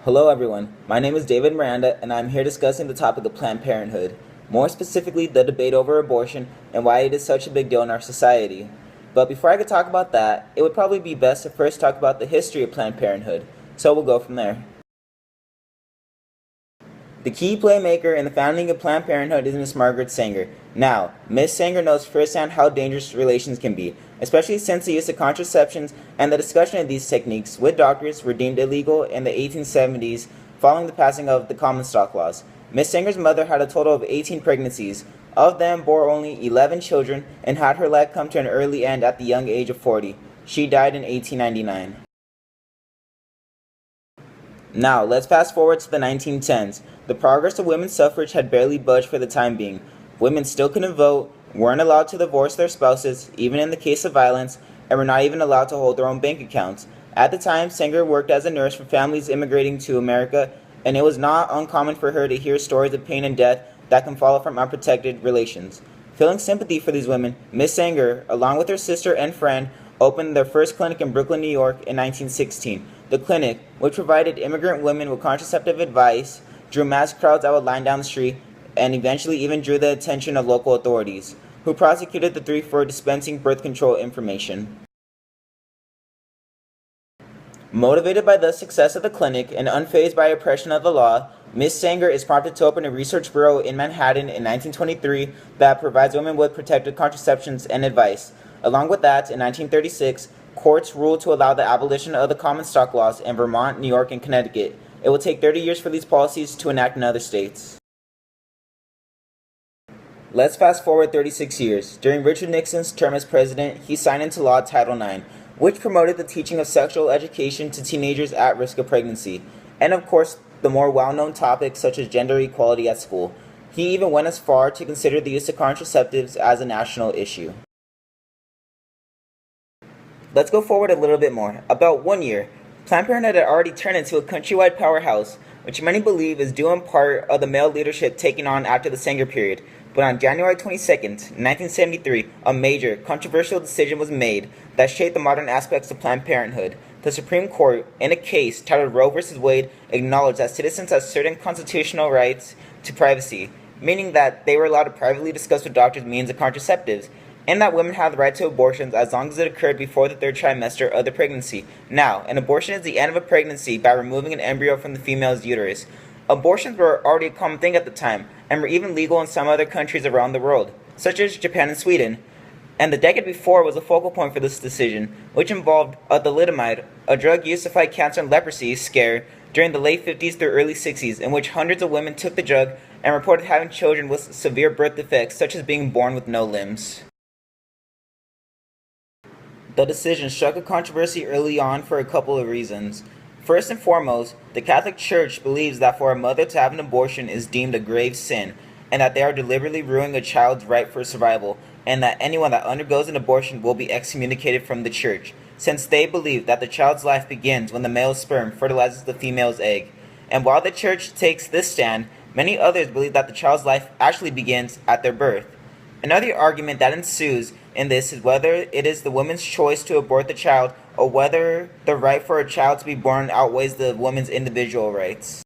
Hello everyone, my name is David Miranda and I'm here discussing the topic of Planned Parenthood, more specifically the debate over abortion and why it is such a big deal in our society. But before I could talk about that, it would probably be best to first talk about the history of Planned Parenthood, so we'll go from there. The key playmaker in the founding of Planned Parenthood is Miss Margaret Sanger. Now, Miss Sanger knows firsthand how dangerous relations can be, especially since the use of contraceptions and the discussion of these techniques with doctors were deemed illegal in the 1870s following the passing of the Common Stock Laws. Miss Sanger's mother had a total of 18 pregnancies. Of them, bore only 11 children and had her life come to an early end at the young age of 40. She died in 1899. Now, let's fast forward to the 1910s. The progress of women's suffrage had barely budged for the time being. Women still couldn't vote, weren't allowed to divorce their spouses, even in the case of violence, and were not even allowed to hold their own bank accounts. At the time, Sanger worked as a nurse for families immigrating to America, and it was not uncommon for her to hear stories of pain and death that can follow from unprotected relations. Feeling sympathy for these women, Miss Sanger, along with her sister and friend, opened their first clinic in Brooklyn, New York in 1916. The clinic, which provided immigrant women with contraceptive advice, drew mass crowds that would line down the street and eventually even drew the attention of local authorities, who prosecuted the three for dispensing birth control information. Motivated by the success of the clinic and unfazed by oppression of the law, Miss Sanger is prompted to open a research bureau in Manhattan in 1923 that provides women with protected contraceptions and advice. Along with that, in 1936, courts ruled to allow the abolition of the Common Stock Laws in Vermont, New York, and Connecticut. It will take 30 years for these policies to enact in other states. Let's fast forward 36 years. During Richard Nixon's term as president, he signed into law Title IX, which promoted the teaching of sexual education to teenagers at risk of pregnancy, and of course, the more well-known topics such as gender equality at school. He even went as far to consider the use of contraceptives as a national issue. Let's go forward a little bit more. About 1 year, Planned Parenthood had already turned into a countrywide powerhouse, which many believe is due in part of the male leadership taken on after the Sanger period. But on January 22, 1973, a major, controversial decision was made that shaped the modern aspects of Planned Parenthood. The Supreme Court, in a case titled Roe v. Wade, acknowledged that citizens have certain constitutional rights to privacy, meaning that they were allowed to privately discuss with doctors means of contraceptives, and that women have the right to abortions as long as it occurred before the third trimester of the pregnancy. Now, an abortion is the end of a pregnancy by removing an embryo from the female's uterus. Abortions were already a common thing at the time, and were even legal in some other countries around the world, such as Japan and Sweden. And the decade before was a focal point for this decision, which involved thalidomide, a drug used to fight cancer and leprosy scare during the late 50s through early 60s, in which hundreds of women took the drug and reported having children with severe birth defects, such as being born with no limbs. The decision struck a controversy early on for a couple of reasons. First and foremost, the Catholic Church believes that for a mother to have an abortion is deemed a grave sin, and that they are deliberately ruining a child's right for survival, and that anyone that undergoes an abortion will be excommunicated from the Church, since they believe that the child's life begins when the male's sperm fertilizes the female's egg. And while the Church takes this stand, many others believe that the child's life actually begins at their birth. Another argument that ensues in this is whether it is the woman's choice to abort the child or whether the right for a child to be born outweighs the woman's individual rights.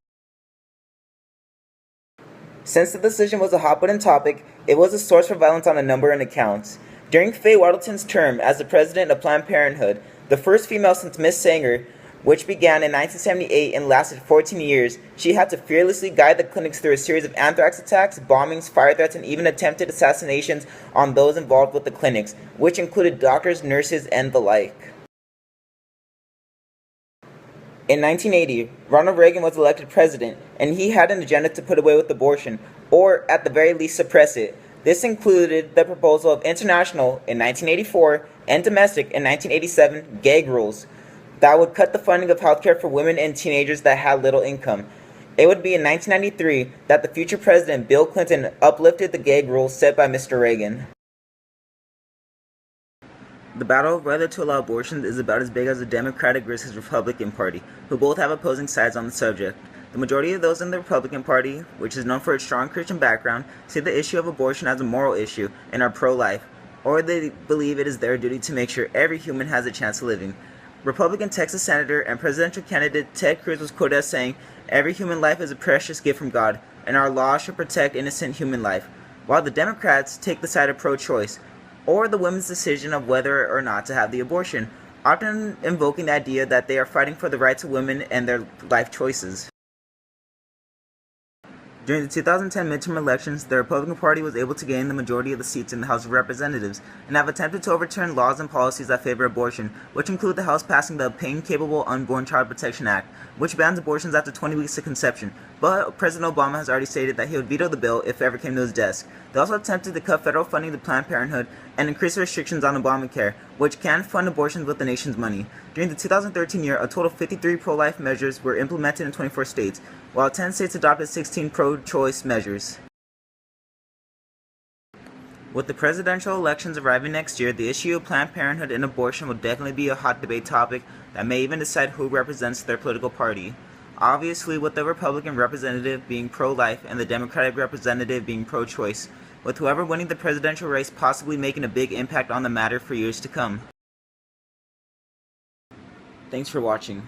Since the decision was a hot-button topic, it was a source for violence on a number of accounts. During Faye Waddington's term as the president of Planned Parenthood, the first female since Miss Sanger, which began in 1978 and lasted 14 years, she had to fearlessly guide the clinics through a series of anthrax attacks, bombings, fire threats, and even attempted assassinations on those involved with the clinics, which included doctors, nurses, and the like. In 1980, Ronald Reagan was elected president, and he had an agenda to put away with abortion, or at the very least suppress it. This included the proposal of international in 1984 and domestic in 1987 gag rules that would cut the funding of healthcare for women and teenagers that had little income. It would be in 1993 that the future president Bill Clinton uplifted the gag rules set by Mr. Reagan. The battle of whether to allow abortions is about as big as the Democratic versus Republican Party, who both have opposing sides on the subject. The majority of those in the Republican Party, which is known for its strong Christian background, see the issue of abortion as a moral issue and are pro-life, or they believe it is their duty to make sure every human has a chance of living. Republican Texas Senator and presidential candidate Ted Cruz was quoted as saying, "Every human life is a precious gift from God, and our law should protect innocent human life," while the Democrats take the side of pro-choice, or the women's decision of whether or not to have the abortion, often invoking the idea that they are fighting for the rights of women and their life choices. During the 2010 midterm elections, the Republican Party was able to gain the majority of the seats in the House of Representatives and have attempted to overturn laws and policies that favor abortion, which include the House passing the Pain-Capable Unborn Child Protection Act, which bans abortions after 20 weeks of conception, but President Obama has already stated that he would veto the bill if it ever came to his desk. They also attempted to cut federal funding to Planned Parenthood and increase the restrictions on Obamacare, which can fund abortions with the nation's money. During the 2013 year, a total of 53 pro-life measures were implemented in 24 states, while 10 states adopted 16 pro-choice measures. With the presidential elections arriving next year, the issue of Planned Parenthood and abortion will definitely be a hot debate topic that may even decide who represents their political party. Obviously, with the Republican representative being pro-life and the Democratic representative being pro-choice, with whoever winning the presidential race possibly making a big impact on the matter for years to come. Thanks for watching.